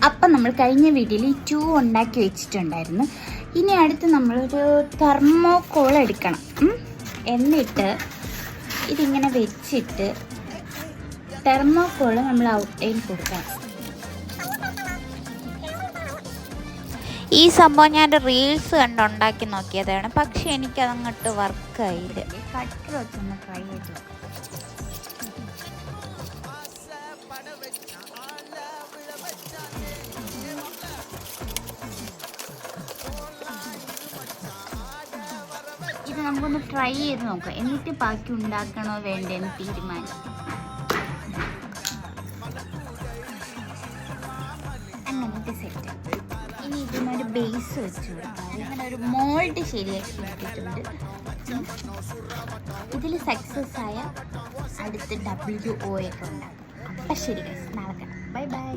അപ്പം നമ്മൾ കഴിഞ്ഞ വീഡിയോയിൽ ഈ 2 ഉണ്ടാക്കി വെച്ചിട്ടുണ്ടായിരുന്നു. ഇനി അടുത്ത് നമ്മളൊരു തെർമോക്കോൾ എടുക്കണം. എന്നിട്ട് ഇതിങ്ങനെ വെച്ചിട്ട് തെർമോക്കോൾ നമ്മൾ ഔട്ട്ലൈൻ കൊടുക്കണം. ഈ സംഭവം ഞാൻ റീൽസ് കണ്ടുണ്ടാക്കി നോക്കിയതാണ്, പക്ഷെ എനിക്കതങ്ങോട്ട് വർക്കായില്ല. കട്ടർ വെച്ചൊന്ന് ട്രൈ ചെയ്ത് നോക്കാം. ഇത് നമുക്കൊന്ന് ട്രൈ ചെയ്ത് നോക്കാം, എന്നിട്ട് ബാക്കി ഉണ്ടാക്കണോ വേണ്ടേന്ന് തീരുമാനിക്കാം. അങ്ങനത്തെ സെറ്റ്. ഇനി ഇതിനൊരു ബേസ് വെച്ച് കൊടുക്കാം. ഇങ്ങനെ ഒരു മോൾഡ് ശരിയാക്കി എടുത്തിട്ടുണ്ട്. ഇതിൽ സക്സസ് ആയ അടുത്ത് WO ഒക്കെ ഉണ്ടാക്കാം. അപ്പം ശരി, നാളെ കാണാം. Bye bye.